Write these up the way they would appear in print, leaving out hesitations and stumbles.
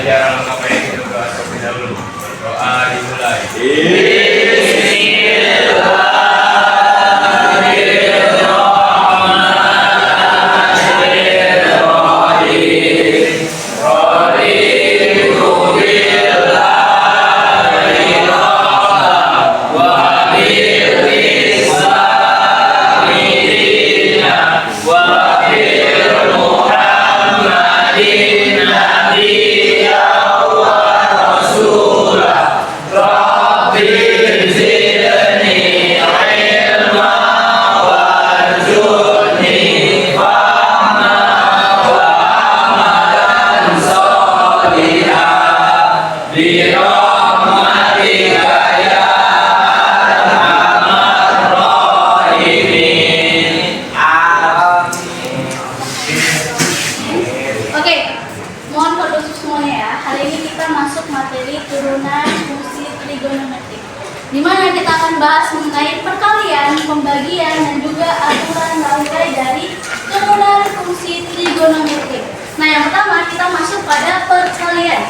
belajar lengkapnya itu doa terlebih dahulu. Doa dimulai. Di mana kita akan bahas mengenai perkalian, pembagian, dan juga aturan mulai dari turunan fungsi trigonometrik. Nah, yang pertama kita masuk pada perkalian.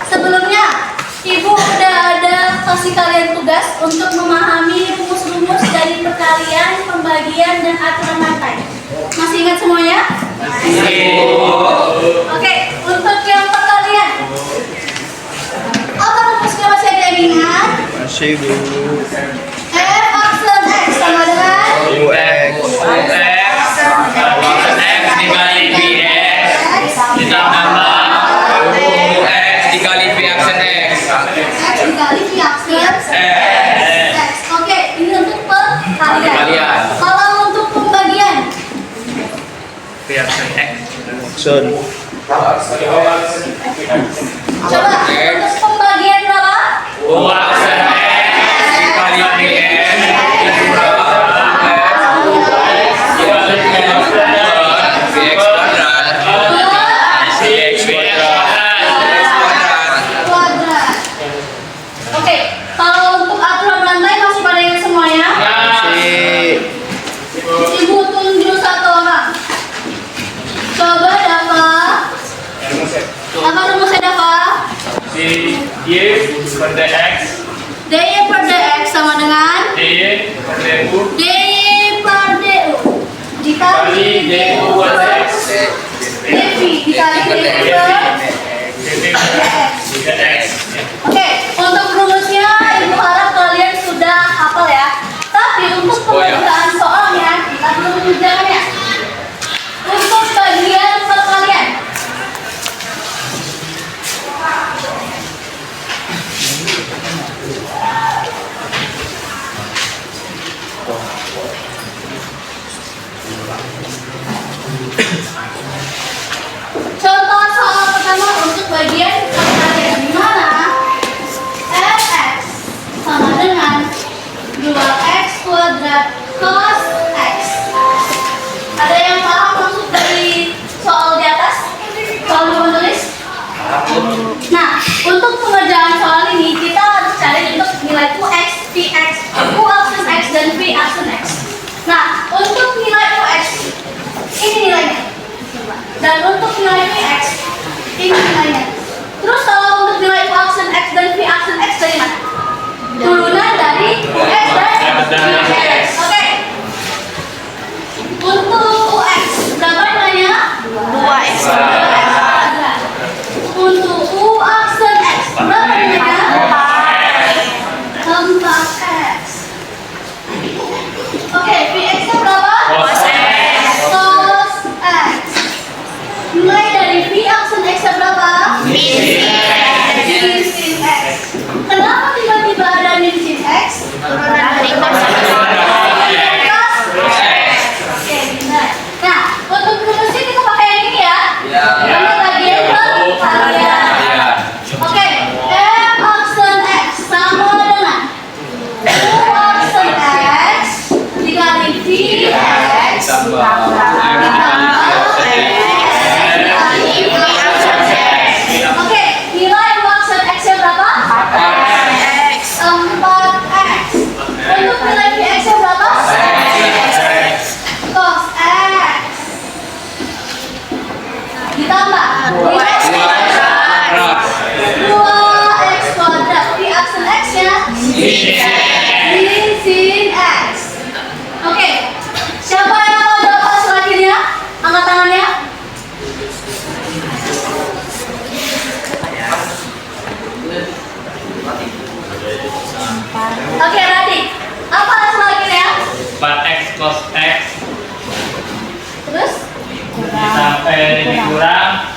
Sebelumnya, Ibu udah ada kasih kalian tugas untuk memahami rumus-rumus dari perkalian, pembagian, dan aturan lantai. Masih ingat semuanya? Masih. Oke, untuk yang perkalian. Apa rumusnya masih ada yang ingat? Masih, Bu. F aksen X sama dengan UX. X dikali VX ditambah UX dikali V aksen X. X dikali V aksen X. Oke, ini untuk perkalian. Kalau untuk pembagian, V aksen X. Aksen. coba untuk pembagian berapa? U aksen X dikali VX ditambah VX kuadrat. VX kuadrat. Kuadrat. Oke, kalau untuk aturan lantai masih pada ingat semuanya? Masih. Ibu tunjuk satu orang. Coba Dava. Apa rumusnya Dava? Y per dx DY per DX sama dengan dy per du DY per DU dikali du DU per per x DV dikali DV per DX. dx. Oke, untuk rumusnya Ibu harap kalian sudah hafal ya. Tapi untuk pengerjaan soalnya kita belum mengerjakannya. Untuk bagian perkalian, contoh soal pertama untuk bagian perkalian di mana fx sama dengan 2x kuadrat cos x. Ada yang paham maksud dari soal di atas? Kalau mau menulis? Nah, untuk pengerjaan soal ini kita harus cari untuk nilai UX, VX, U aksen X dan V aksen X. Nah, untuk nilai UX ini nilainya. Dan untuk nilai VX ini nilainya. Terus kalau untuk nilai U aksen X dan V aksen X dari mana? Turunan dari UX dan VX. Oke. Untuk UX berapa nilainya? 2x. Untuk U aksen X berapa nilainya? 4x. Oke, VX-nya berapa? Cos X. Cos X. Nilai dari V aksen X-nya berapa? Sin X. Kenapa tiba-tiba ada sin X? Turunan dari cos X. Oke, benar. Nah, untuk rumusnya kita pakai yang ini ya. Karena bagian perkalian. Oke, F aksen X sama dengan U aksen X dikali V X Tambah Oke, nilai U aksen X-nya berapa? 4x. Untuk nilai V X-nya berapa? Cos X. Ditambah 2x sin X. Oke, siapa yang mau jawab selanjutnya? Angkat tangannya. Oke, Radit. Apa selanjutnya? 4x cos x Terus? sampai dikurang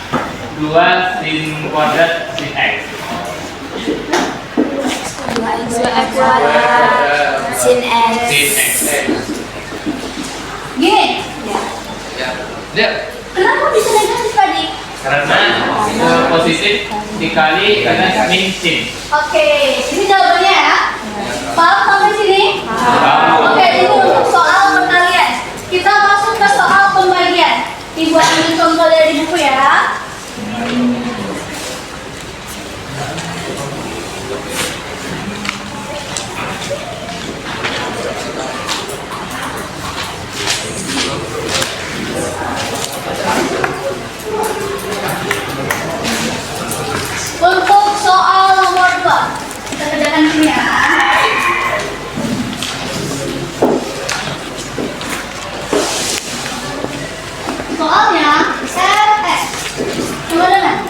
2 sin kuadrat sin x. Sin X. Sin x. Gini. Ya. Kenapa bisa negatif tadi? Karena positif dikali karena min sin. Oke, ini jawabannya ya. Paham sampai sini? Paham. Oke, ini untuk soal perkalian. Kita masuk ke soal pembagian. Ibu ambil contoh dari buku ya. Untuk soal nomor 2, kita kerjakan sini ya. Soalnya fx sama dengan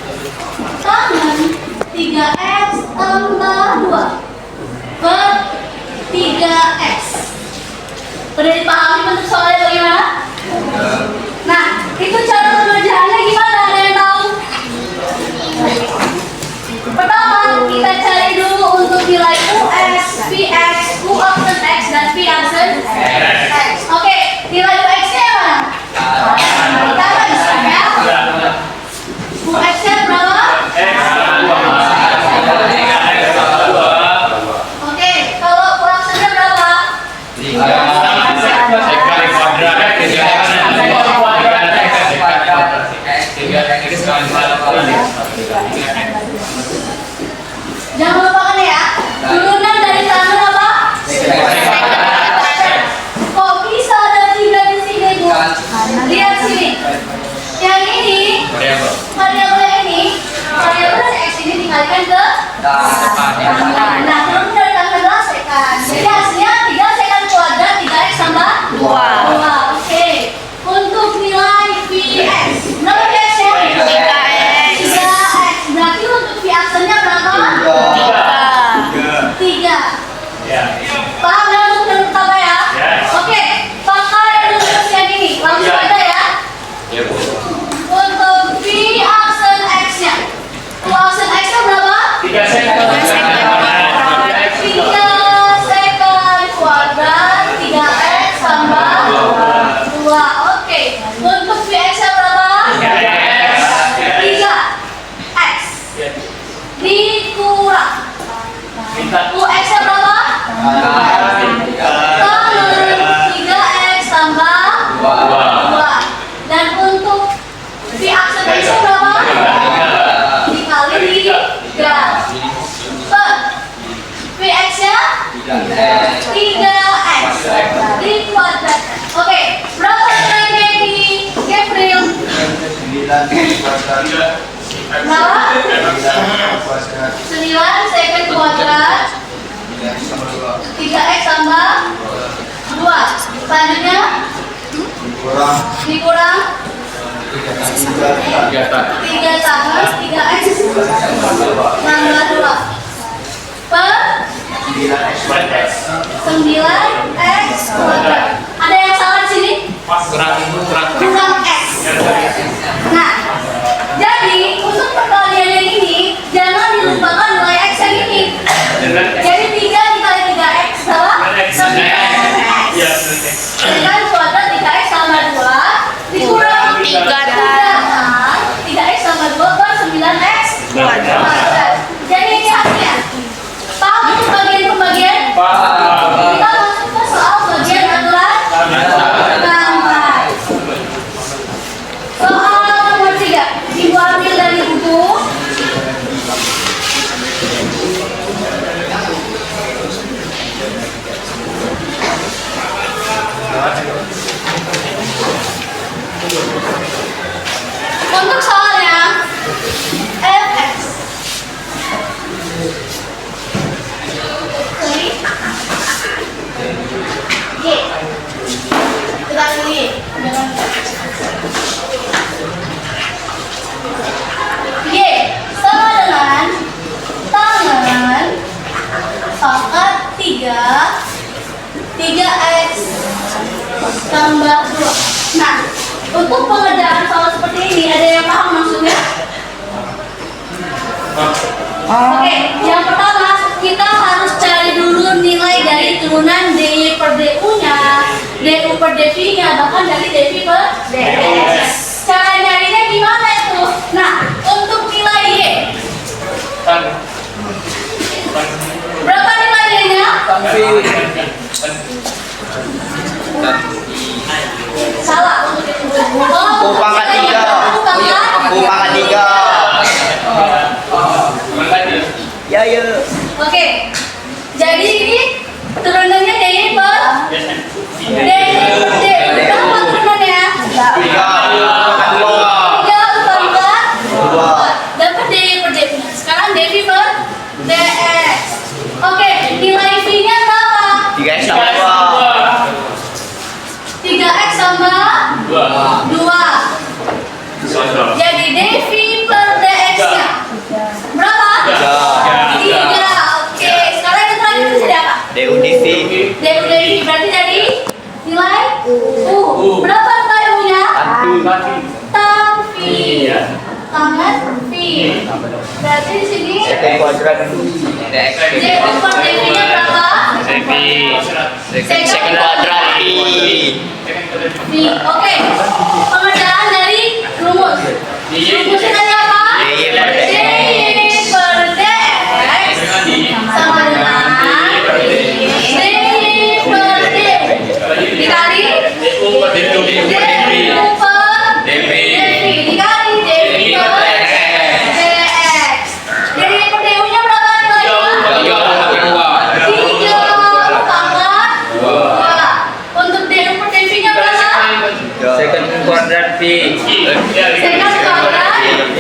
tangan 3x tambah 2 per 3x. Udah dipahami bentuk soalnya bagaimana? Nah, itu cara pengerjaannya gimana? Ada yang tahu? Pertama, kita cari dulu untuk nilai UX, VX, U aksen X, dan V aksen X. Oke, nilai UX-nya mana? Kita kan bisa ya? UX-nya berapa? Oke, kalau U aksennya berapa? Jangan lupakan ya, turunan dari tangan apa? Kok bisa ada 3 di sini, Bu? Lihat sini. Yang ini, variabel ini, variabel X ini dikalikan ke nah, turun dari tanggal adalah sekan. Jadi hasilnya 3 sekan kuadrat 3x tambah 2. Oke. Untuk nilai Vx, berapa Vx-nya? 3x. Berarti untuk V aksennya berapa? 3. Paham ya untuk yang pertama ya? Oke, pakai rumus yang ini. Langsung aja ya. Untuk V aksen X-nya. V aksen X-nya berapa? 3 sekon. 3 sekan kuadrat 3x tambah 2. Oke. Untuk Vx-nya berapa? 3x dikurang UX-nya berapa? 3x tambah 2. Dan untuk V aksen X-nya berapa? Dikali 3 per Vx-nya 3x dikuadratkan. Oke, berapa nilainya di Gabriel? Berapa? 9 second kuadrat 3x tambah 2. Selanjutnya dikurang 3 tambah 3x tambah 2 per 9x kuadrat. Ada yang salah di sini? Kurang x. Nah, jadi untuk perkalian yang ini jangan dilupakan nilai x yang ini. Jadi 3 dikali 3x salah 9x. Dengan kuadrat 3x tambah 2 dikurang 3x tambah 2 per 9x kuadrat. Jadi ini hasilnya. Paham untuk bagian-pembagian? Kita masuk ke soal bagian aturan tambah. Soal nomor 3, Ibu ambil dari buku. Untuk soalnya fx. Sorry. Y sama dengan tangan pangkat 3x tambah 2. Nah, untuk pengerjaan soal seperti ini, ada yang paham maksudnya? Oke, yang pertama kita harus cari dulu nilai dari turunan DY per DU-nya, DU per DV-nya, bahkan dari DV per DX. Cara nyarinya gimana itu? Nah, untuk nilai Y, berapa nilai Y-nya? Salah untuk itu. U pangkat 3. U pangkat 3. Ya ya. Oke, jadi ini turunannya DY per DY per D. Berapa turunannya? 3 pangkat 4. Dapat DY per D. Sekarang DV per DX. Oke, nilai V-nya berapa? 3x tambah 3x tambah 2. Jadi DV per DX-nya berapa? 3. Oke, sekarang yang terakhir itu jadi apa? DU DV. DU DV berarti dari nilai U. Berapa nilai U-nya? Tan V. Tangan V. Berarti di sini Second kuadrat. DU per DV-nya berapa? Second kuadrat V. V. Oke. Pengerjaan dari rumus. Rumusnya tadi apa? DY per DX. DY per DX sama dengan DY per D dikali DU per DV dikali DV per DX. DY per DU-nya berapa nilainya? 3 pangkat 2. Untuk DU per DV-nya berapa? Second kuadrat V. Second kuadrat V.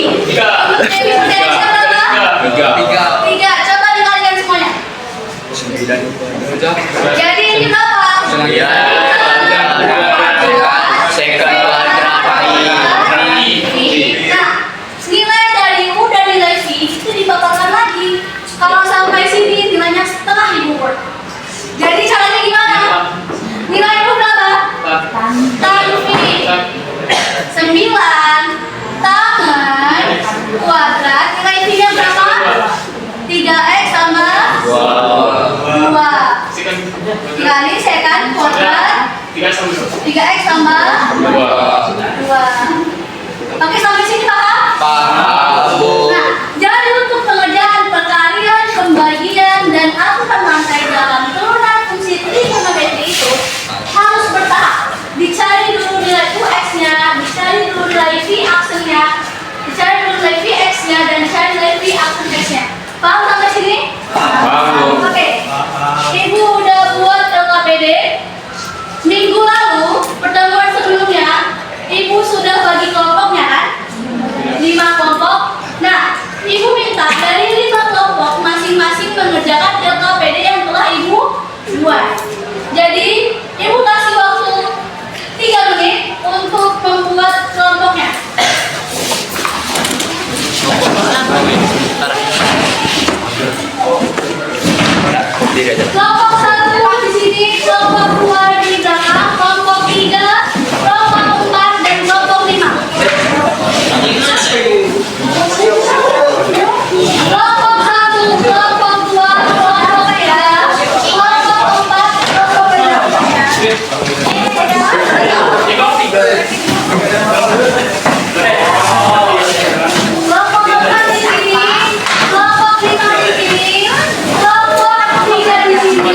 Untuk DV per DX-nya berapa? 3. Coba dikalikan semuanya. 9. Jadi ini berapa? Ya. Second kuadrat V. Nah, nilai dari U dan nilai V itu dipaparkan lagi. Kalau sampai sini nilainya setengah dibuat. Jadi caranya gimana? Nilai U berapa? Tan V 9 tangan kuadrat. Nilai V-nya berapa? 3x tambah 2 dikali second kuadrat 3x tambah 2. Oke, sampai sini paham? Nah, jadi untuk pengerjaan perkalian, pembagian, dan aturan rantai dalam turunan fungsi trigonometri itu harus bertahap. Dicari dulu nilai UX-nya, dicari dulu nilai V aksennya, dicari dulu nilai VX-nya, dan dicari nilai V aksen X-nya. Paham sampai sini? Paham. Oke. Ibu udah buat LKPD. Minggu lalu, pertemuan sebelumnya, Ibu sudah bagi kelompoknya kan? 5 kelompok. Nah, Ibu minta dari 5 kelompok masing-masing mengerjakan LKPD yang telah Ibu buat. Jadi, Ibu kasih waktu 3 menit untuk membuat kelompoknya. Kelompok 1 di sini, kelompok 2 di belakang, kelompok 3, kelompok 4, dan kelompok 5. Kelompok 1, kelompok 2, kelompok 3, kelompok 4, kelompok 5. Kelompok 4 di sini, kelompok 5 di sini, kelompok 3 di sini.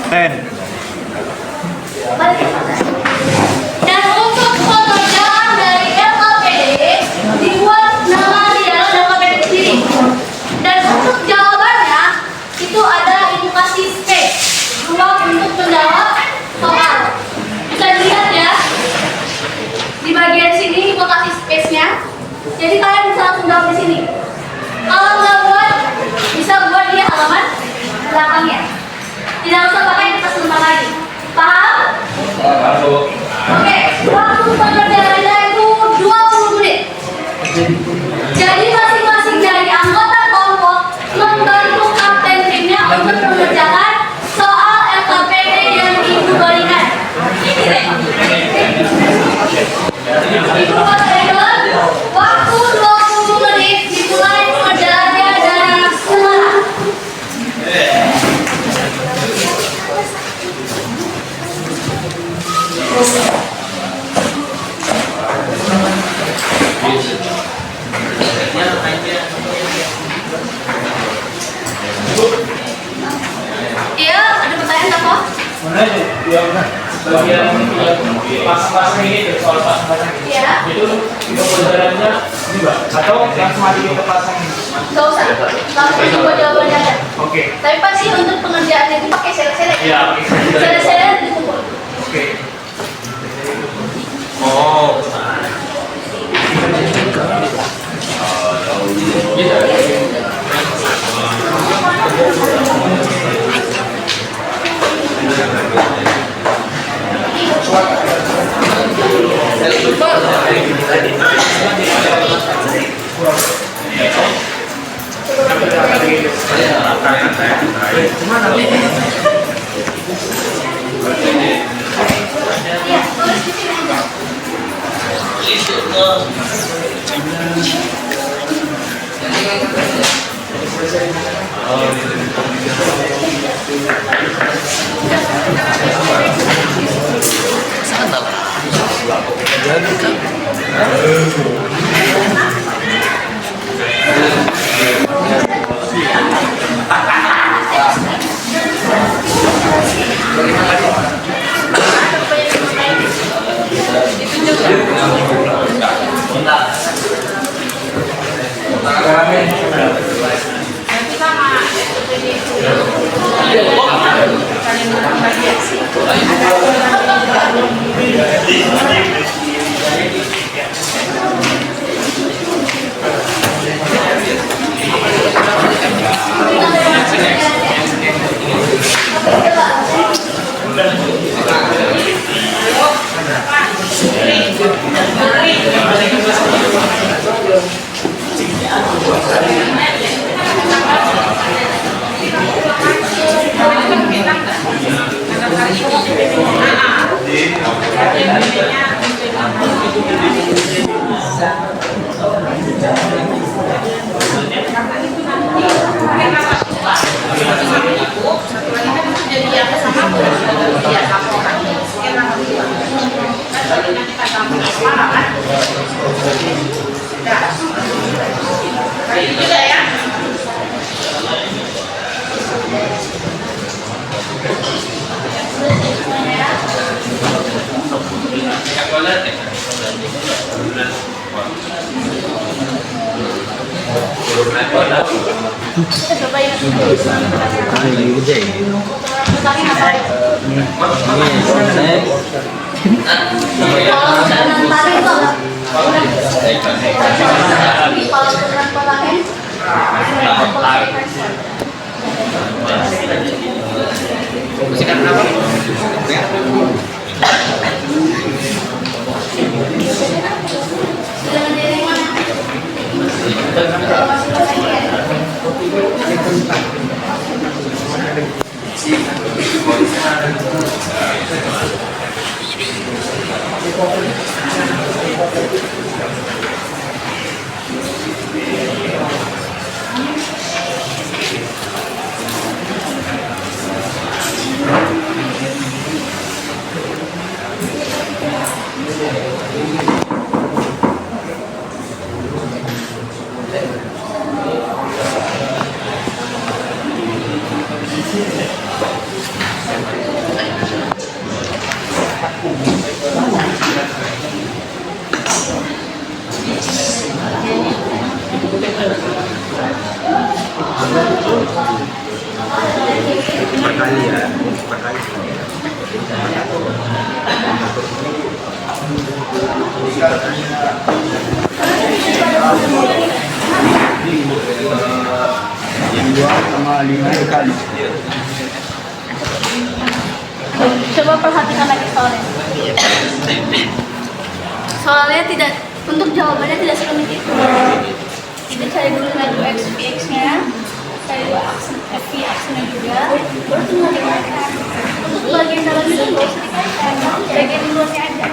Ten. Dan untuk pengerjaan dari LKPD dibuat nama di dalam LKPD sendiri. Dan untuk jawabannya itu ada ibu kasih space ruang untuk menjawab soal. Bisa dilihat ya di bagian sini ibu kasih space-nya. Jadi kalian bisa langsung jawab di sini. Kalau nggak buat, bisa buat di halaman belakangnya. Tidak usah pakai kertas lembar lagi. Paham? Oke, waktu pengerjaannya itu 20 menit. Jadi masing-masing dari anggota kelompok membantu kapten timnya untuk mengerjakan soal LKPD yang ibu berikan. Ibu berikan waktu 20 menit dimulai pengerjaannya dari sekarang. Iya, ada pertanyaan apa? Mana yang bagian pasang-pasang ini soal pasang-pasang ini. Iya. Itu pelajarannya juga atau langsung aja kita pasang ini? Gak usah, langsung coba jawabannya aja. Oke. Tapi pasti untuk pengerjaannya itu pakai seret-seret. Iya. Seret-seret dikumpul. Oke. Oh. Iya, tulis di sini aja. Yang 2 sama 5 dikali. Coba perhatikan lagi soalnya. Soalnya tidak, untuk jawabannya tidak serumit itu. Kita cari dulu nilai x, vx-nya, cari dua aksen, v aksennya juga, baru tinggal dikalikan. Untuk bagian dalam itu nggak usah dikalikan, bagian luarnya aja.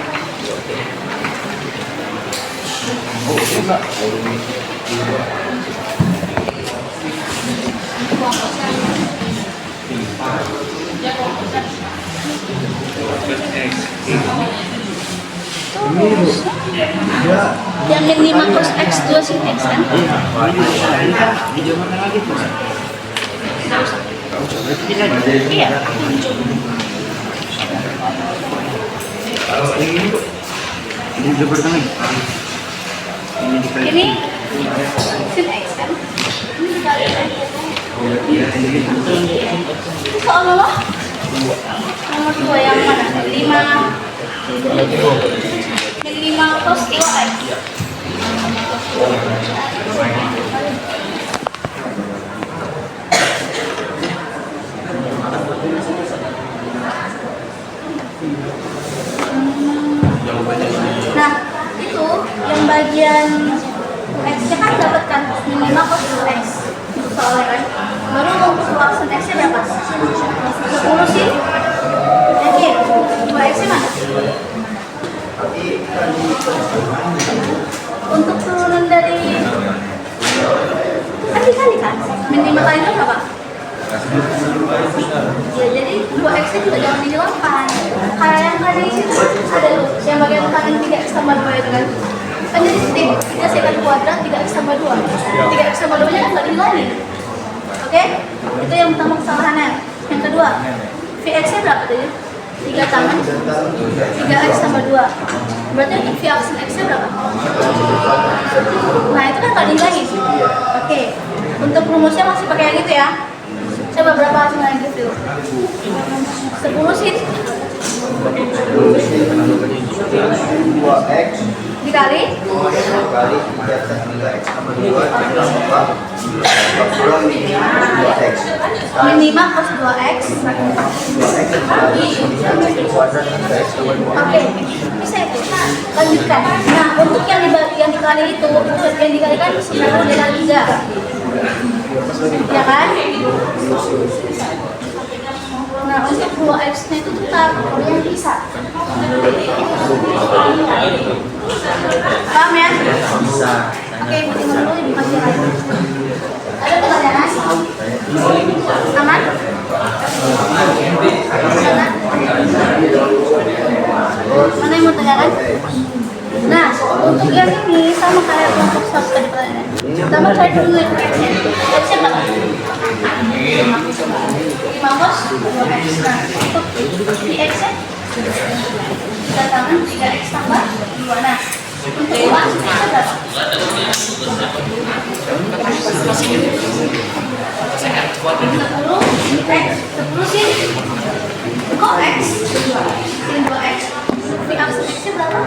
Yang min 5 cos x 2 sin x kan? Video mana lagi tuh? Iya. Ini udah bertengah. Ini sin x kan? Ini dikalikan. Seolah-olah nomor 2 yang mana? 5 cos 2x. Nah, itu yang bagian x-nya kan dapatkan min 5 cos 2x. Soalnya kan, baru untuk aksen x-nya berapa? 10 sih. Yakin? 2x-nya mana? Untuk turunan dari kan dikali kan? Min 5 kali itu berapa? Ya, jadi 2x nya juga jangan dihilangkan. Kayak yang tadi itu ada loh, yang bagian kanan 3x tambah 2 itu kan. Kan jadi 3 sekali kuadrat 3x tambah 2. 3x tambah 2 nya kan nggak dihilangin. Oke? Itu yang pertama kesalahannya. Yang kedua, vx nya berapa tadi? 3 tangan 3x tambah 2. Berarti untuk v aksen x nya berapa? Nah itu kan nggak dihilangin. Oke. Untuk rumusnya masih pakai yang itu ya. Coba berapa hasilnya gitu? 10 sih. 2x Dikali kali 3x tambah 2 kurang 2x. min 5 cos 2x. 2x kali kuadrat 3x tambah 2. Oke, bisa itu. Lanjutkan. Nah, untuk yang dikali itu yang dikalikan 10 dengan 3. Ya kan? Nah, untuk 2x-nya itu tetap yang bisa. Paham ya? Bisa. Oke, ibu tinggal dulu, ibu kasih lagi. Ada pertanyaan? Aman? Mana yang mau tanyakan? Nah, untuk yang ini sama kayak kelompok satu tadi pertanyaannya. Pertama cari dulu x-nya. X-nya berapa? 5 cos 2x. Nah, untuk x-nya 3 tangan 3x tambah 2. Nah, untuk y x-nya berapa? 10 sih. Kok x? Sin 2x. V aksen x-nya berapa?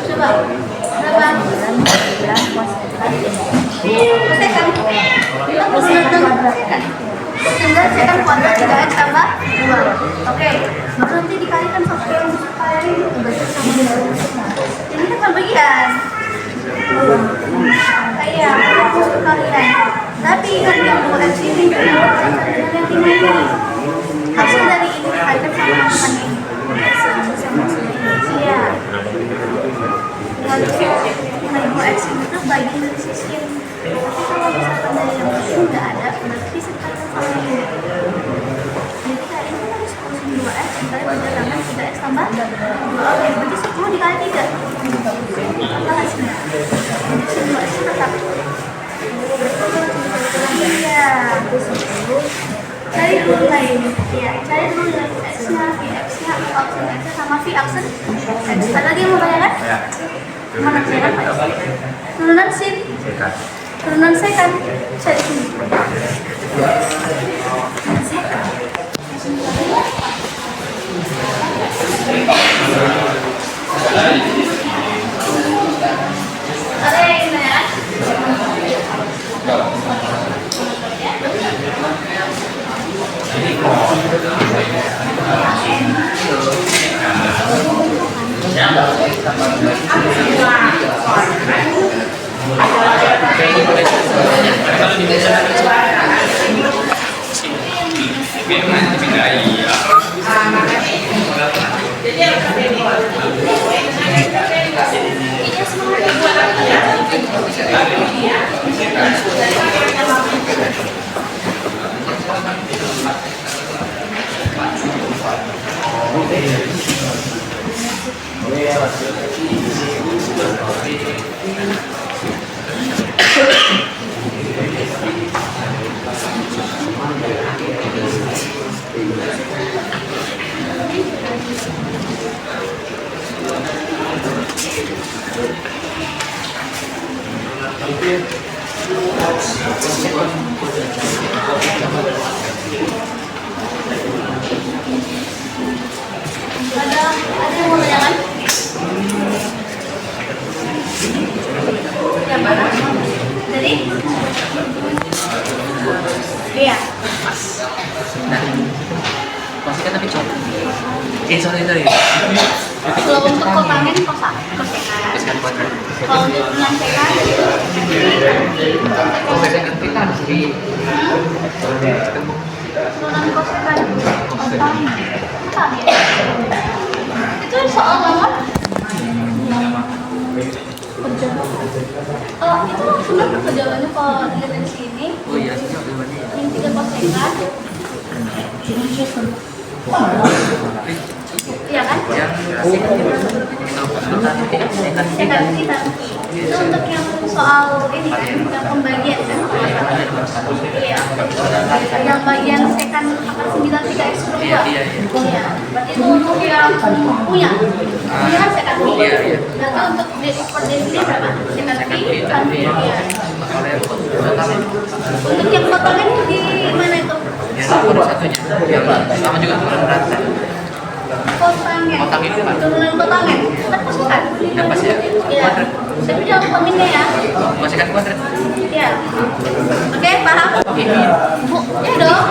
Coba. Berapa? Sekan. Kita sekan. 9 sekan kuadrat 3x tambah 2. Oke. Nanti dikalikan sampai yang kayak ini. Ini kan pembagian. Kayak kalian. Tapi kan yang 2x ini dengan yang ini hasil dari ini dikalikan sama ini. Iya. Lalu nilai 2x itu bagian dari sisi ini. Tapi kalau misalkan dari yang ini nggak ada, berarti bisa dikalikan sama ini. Jadi kayak ini kan 10 2x dikali 3 tambah 3x tambah 2. Oke, berarti 10 dikali 3. Apa hasilnya? 2x tetap. Iya. Cari dulu lain. Iya, cari dulu nilai x-nya, v-x-nya, aksen x-nya sama v aksen x. Ada lagi yang mau tanyakan? Ya. Mana tanyakan Pak? Turunan sin. Turunan sekan. Cari sini. Sekan. Ada yang mau tanyakan? Yang mana? Jadi? Iya. Masih kan tapi cok. Sorry. Kalau untuk kotangen kosekan. Teruskan kuadrat. Kalau untuk menansekan Kosekan kita di turunan kosekan kotangen. Itu soal apa? Itu sebenarnya perjalanannya kalau dilihat dari sini. Oh iya, sih jawabannya. Yang 3 kosekan. Iya kan? Yang Sekan kita. Itu untuk yang soal ini kan, yang pembagian kan? Iya. Yang bagian sekan 93 X per 2. Iya. Berarti itu untuk yang punya. Punya kan sekan P. Berarti untuk per definisi berapa? Sekan P kan? Iya. Untuk yang potongan di mana itu? satunya. Sama juga turunan rata. Kotangen. Kotangen itu apa? Turunan kotangen. Kan kosekan. Yang pas ya? Iya. Tapi jangan kominnya ya. Kosekan kuadrat. Iya. Oke, paham? Iya. Bu, ya dong.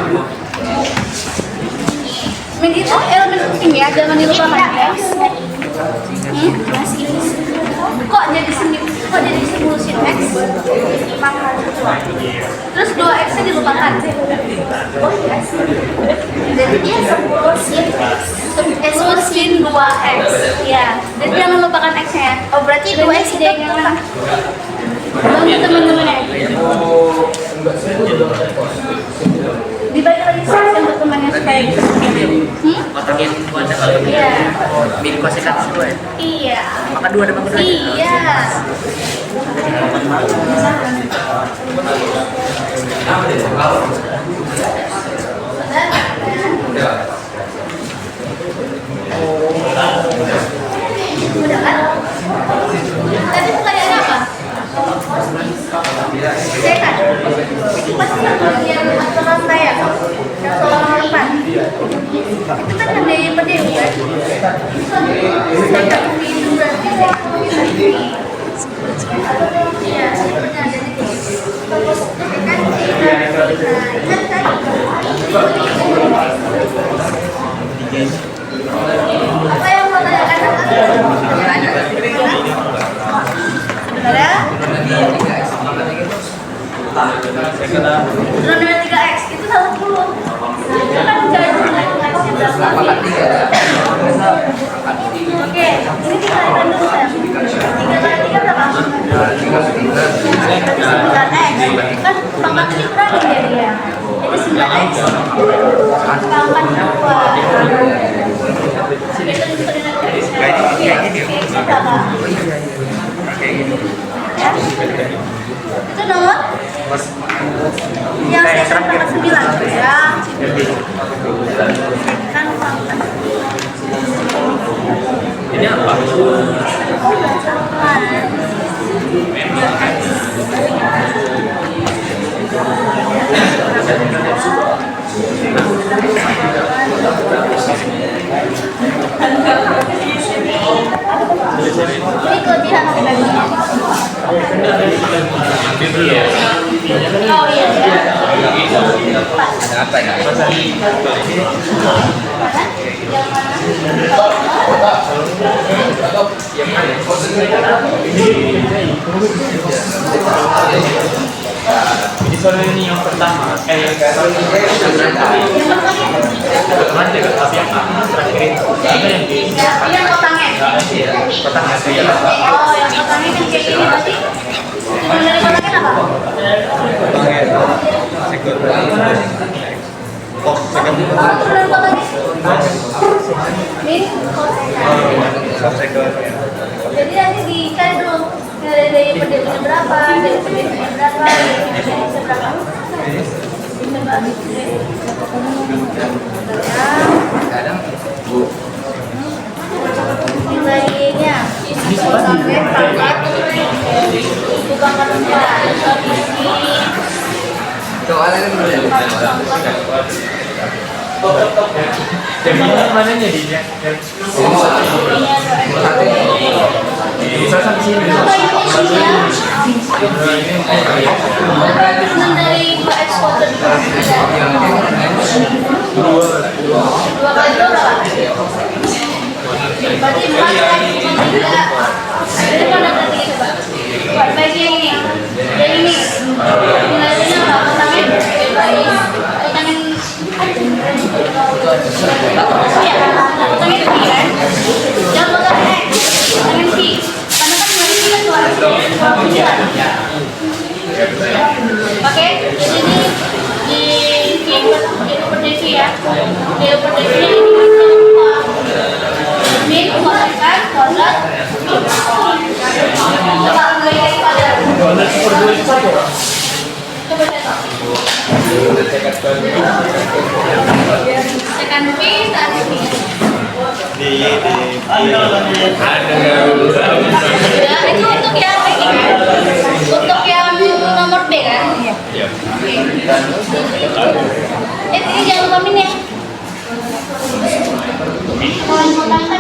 Begitu elemen penting ya, jangan dilupakan ya. Kok jadi simulusin X? Terus 2X nya dilupakan. Oh iya. Jadi dia simulusin 2X. Iya. Jadi jangan lupakan X nya. Oh berarti 2X itu yang bantu teman-temannya. Dibagi lagi sih yang temannya supaya bisa. Kotakin kuadrat kalau Iya. milik kosekan semua ya. Iya. Maka 2 ada bangku 2. Iya. Udah kan? Tadi pertanyaannya apa? Sekan. Pasti yang masalah saya. Yang soal nomor 4. Itu kan yang dari PDU kan? Sekan itu berarti sekan ini. Iya, sebenarnya ada di sini. Sekan apa yang mau tanyakan? Sebenarnya turunan 3X itu salah dulu. Itu kan jalan X-nya berapa? Oke, ini kita lihat dulu ya. 3 kali 3 berapa? 9X. Kan pangkat ini kurang jadi ya. Jadi 9X. Pangkat 2. Itu turunan X-nya. X-nya berapa? Ya. Itu nomor yang sekan pangkat 9 ya. Kan pangkat. Ini apa? Oh, bacaan. Ini kelebihan apa? Oh iya ya. Ada apa ya? Yang mana? Jadi soalnya ini yang pertama, yang tapi yang terakhir itu ada yang di Yang kotaknya. kotaknya sih ya. Oh, yang kotaknya kan kayak gini berarti. Tujuan dari kotaknya apa? Oh, tujuan kotaknya. Ini kotaknya. Jadi nanti dicari dulu dari pendirinya berapa, dari pendirinya berapa, dari pendirinya berapa. Nilainya sampai pangkat bukan keempat, Soalnya Jaminan mananya dia? Bisa sampai sini. apa ini isinya? Peraturan dari dua ekspor dan dua kali dua berapa? Berarti 4 kali 3. Jadi pada berarti coba. Bagi yang ini, yang ini nilainya apa? Kotaknya kotaknya kotaknya P kan? Jangan kotaknya X, kotaknya P. Karena kan nilainya kan 200. Oke, jadi ini di upper DV ya. Di upper DV-nya ini min kuadratkan kuadrat. Coba mulai dari kuadrat. Coba cetak. Tekan P, tarik P. Ya, itu untuk yang ini kan? Untuk yang nomor B kan? Iya. Oke. Ini jangan lupa min ya. Kalau mau tambah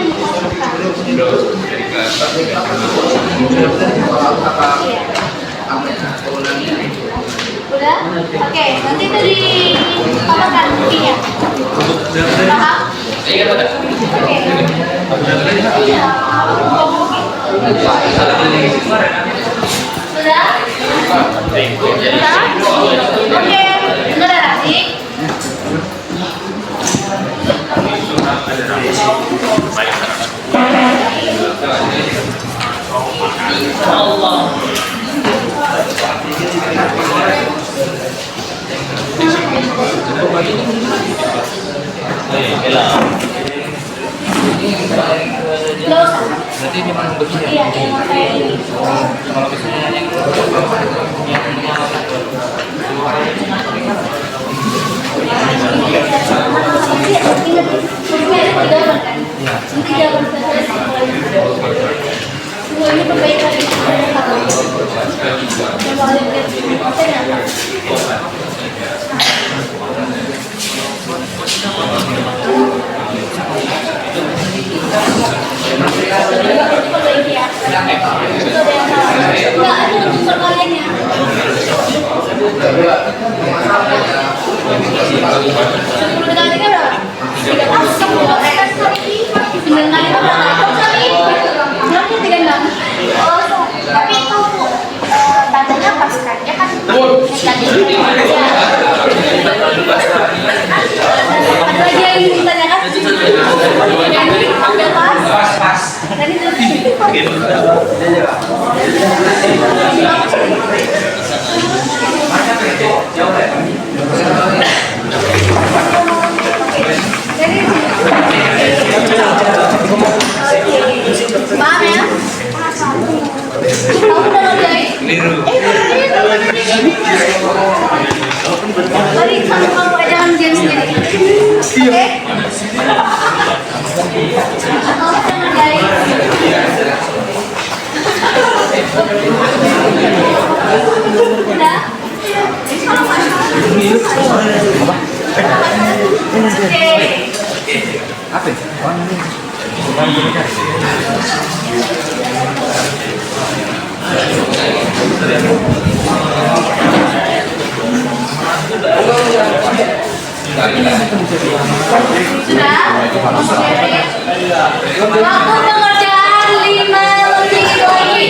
udah? Oke, nanti itu ditambahkan buktinya. Paham? Oke. Iya. Sudah? Sudah? Oke, benar adik. Allah. Nggak usah. berarti di mana begini? Iya, yang kayak ini. Kalau misalnya yang ini perbaikan enggak, itu untuk perkaliannya. 10 dikali 3 berapa? 9 kali itu berapa? Berarti 36. Tapi itu tandanya pas kan? Ya kan? Ada lagi yang ditanyakan? Yang ini udah pas? Tadi paham ya? Kamu udah ngerjain? Mari sama kamu aja ngerjain sendiri. Oke? Kamu udah ngerjain? Udah? Oke. apa ya? Oke. Sudah? Waktu pengerjaan 5 menit lagi.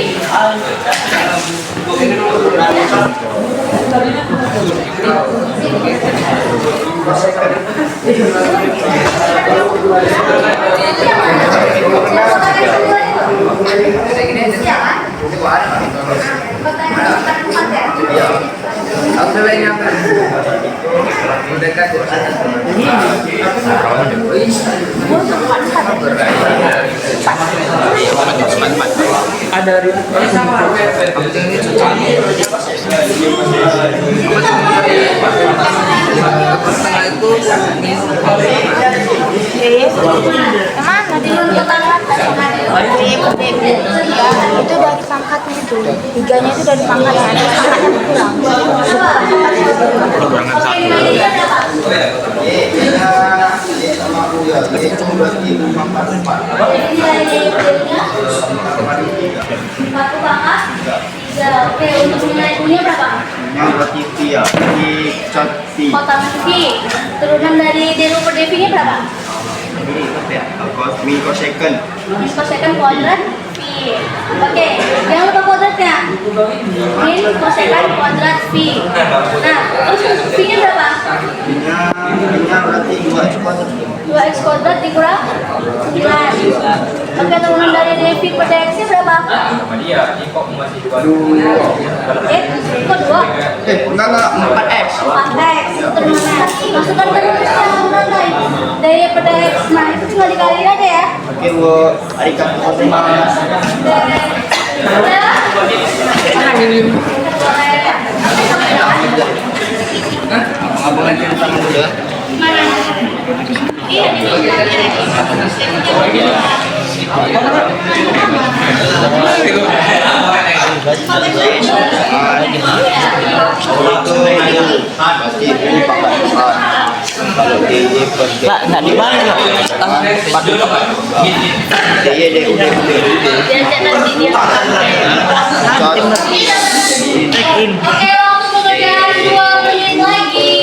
Kemana di itu dari pangkatnya itu, tiganya itu dari pangkatnya, Oke, untuk mengenai berapa? Yang berarti ya, di cat P. Kota Meski. Turunan dari Delu per Devi-nya berapa? Ini apa ya? Microsecond. Microsecond kuadrat Pi. Oke, jangan lupa kuadratnya. Microsecond kuadrat Pi. Nah, terus untuk Pi-nya berapa? Pi-nya berarti 2x kuadrat. 2x kuadrat dikurang 9. Oke, turunan dari Devi per Dx-nya berapa? Kok 2? Enggak, 4x. 4x itu turunannya. Masukkan terusnya turunan lain. Dari per Dx, nah itu tinggal dikaliin aja ya. Oke, wo, adik kamu sama. Abang-abang yang sama dulu ya. Mana? Iya, Nggak di mana nggak? Iya deh, udah. Oke, waktu pekerjaan 2 menit lagi.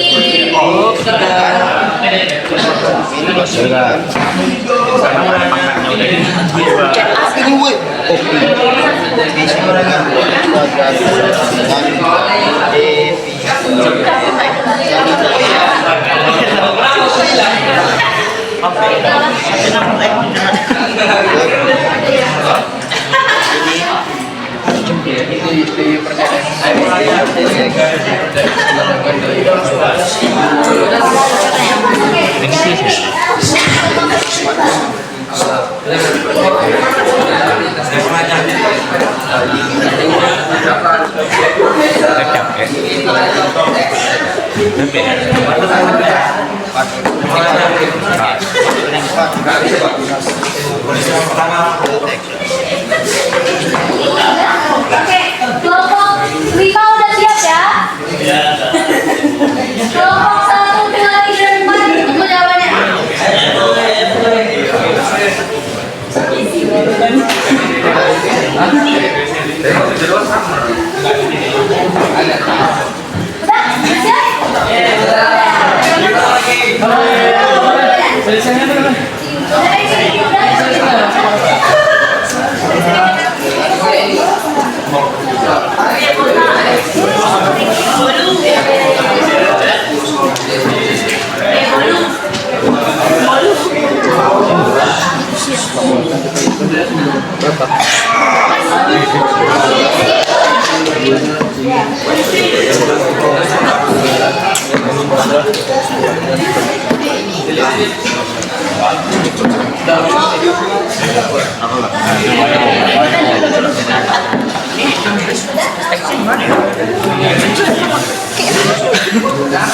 Ini woi. Bisa orangnya kuadrat Oke, kelompok 5 udah siap ya? Kelompok 1, 2, 3, dan 4 tunggu jawabannya. Udah?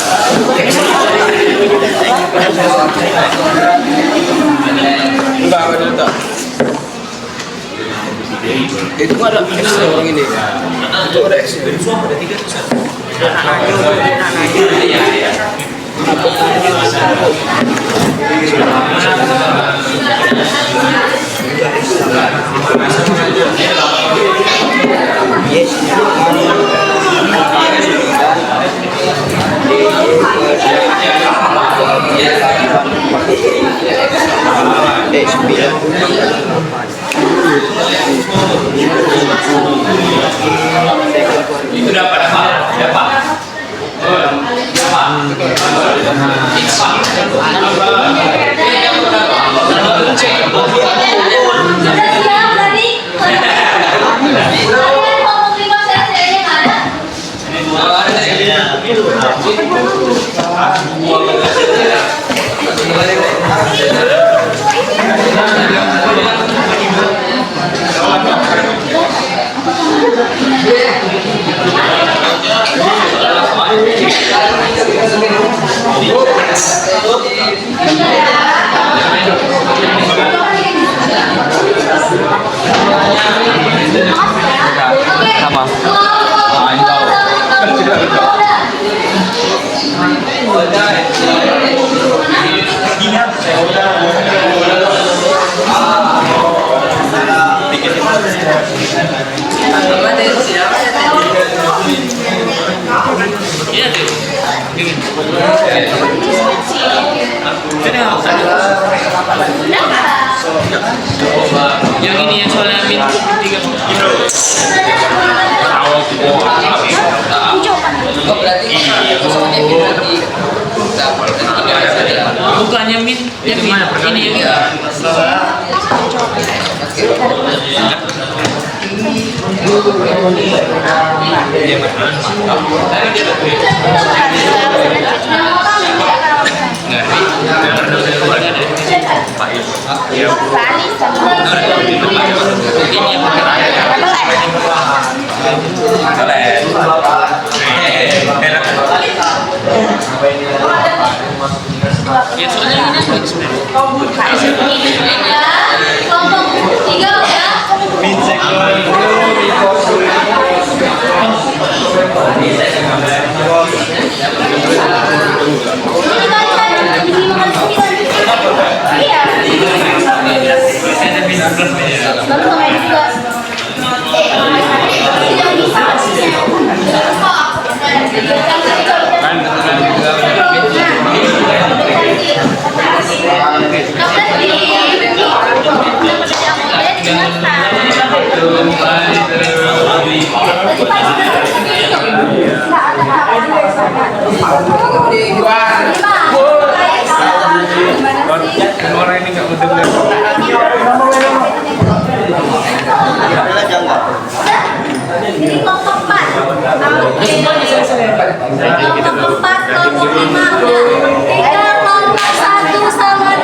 Itu ada X orang ini. Itu ada X. Ada 3 tulisan. Yes. Itu dapat apa? Dapat. Sudah siap tadi? Kalian mau menerima CC-nya nggak ada? Sama. Yang ini yang soalnya min 3 Oh berarti bukannya min yang ini yang ini. Ya soalnya ini Kelompok 3 ya. Ini kan dimakan 9. Iya. Baru sama yang juga. Tidak bisa. orang ini nggak mendengar. Ini kelompok 4. Kelompok 4, kelompok 5 udah. Kita kelompok 1 sama 3.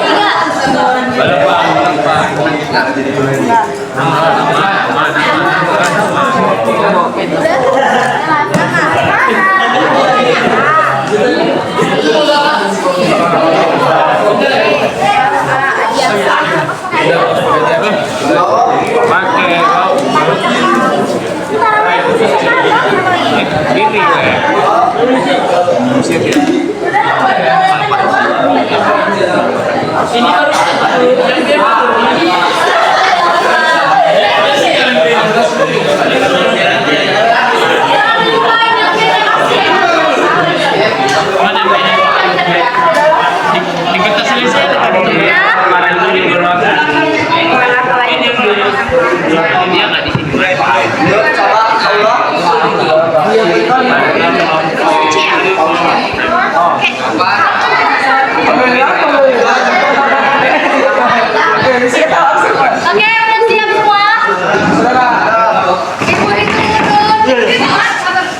Oke, udah siap semua?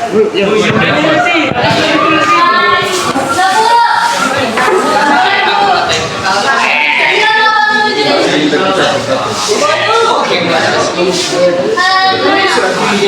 Ibu itu Ini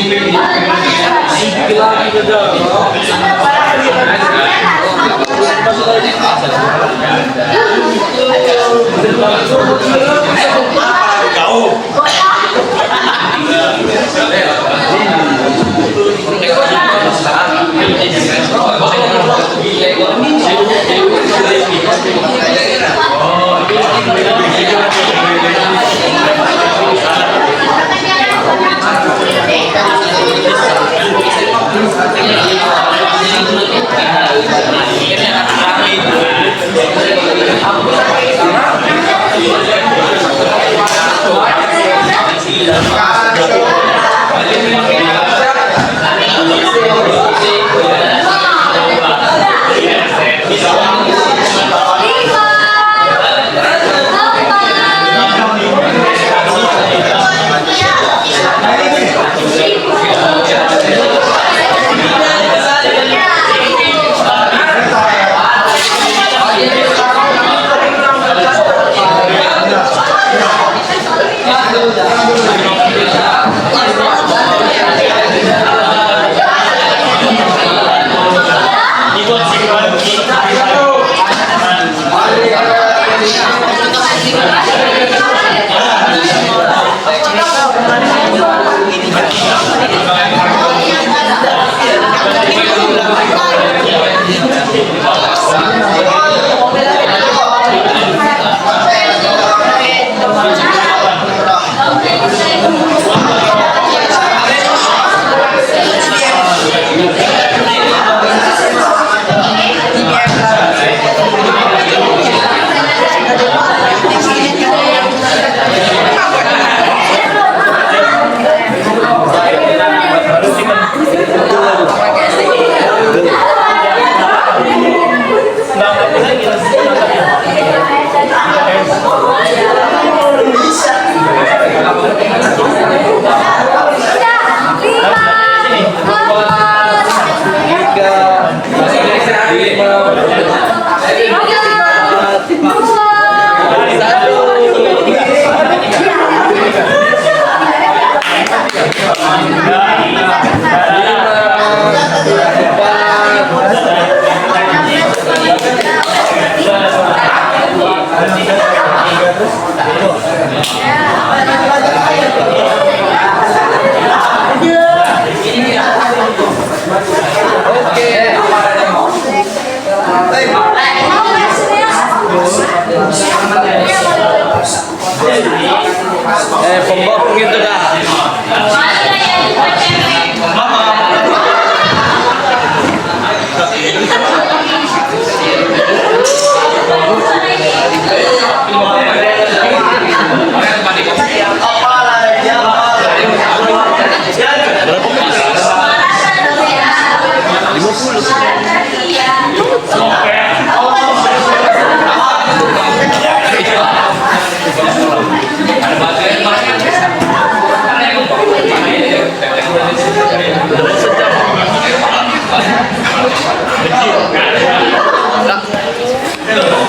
Pembohong itu dah.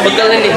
Betul ini.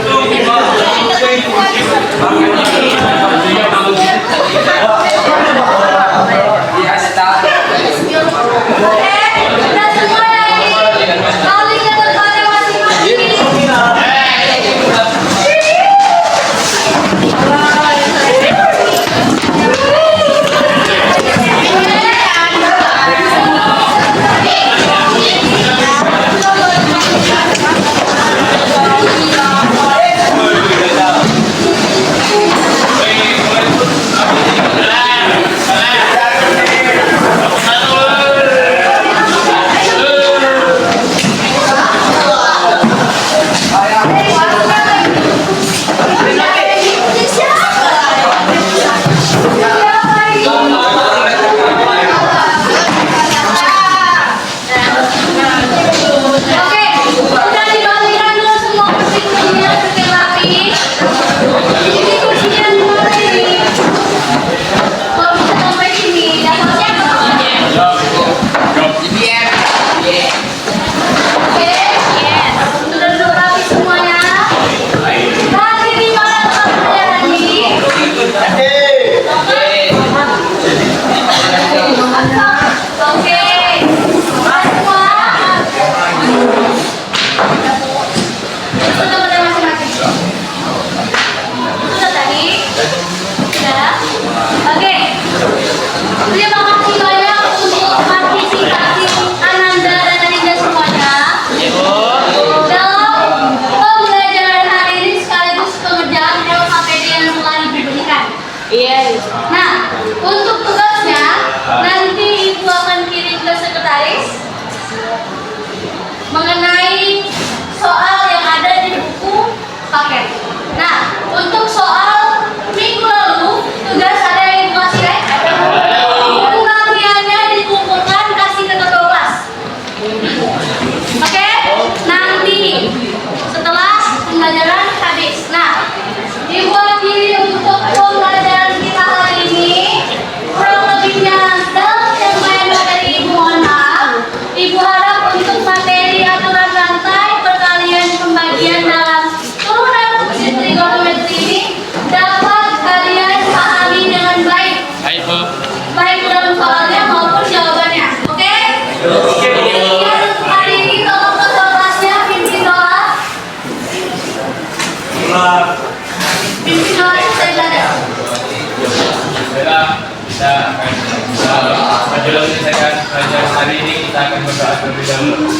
Nah, untuk tugasnya nanti Ibu akan kirim ke sekretaris mengenai soal yang ada di buku paket. Nah, untuk soal minggu lalu tugas ada yang Ibu kasih kan? Buku latihannya dikumpulkan kasih ke ketua kelas. Oke? Nanti setelah pembelajaran habis. Nah, Ibu akhiri untuk pembelajaran kita hari ini kurang lebihnya dalam yang lain dari Ibu mohon maaf. Ibu harap untuk materi aturan rantai perkalian pembagian dalam turunan fungsi trigonometri ini dapat kalian pahami dengan baik. Baik dalam soalnya maupun jawabannya. Oke? Hari ini tolong ketua kelasnya pimpin doa. Pimpin doa selesai belajar. Baiklah, kita akan menyelesaikan pelajaran hari ini. Kita akan berdoa terlebih dahulu.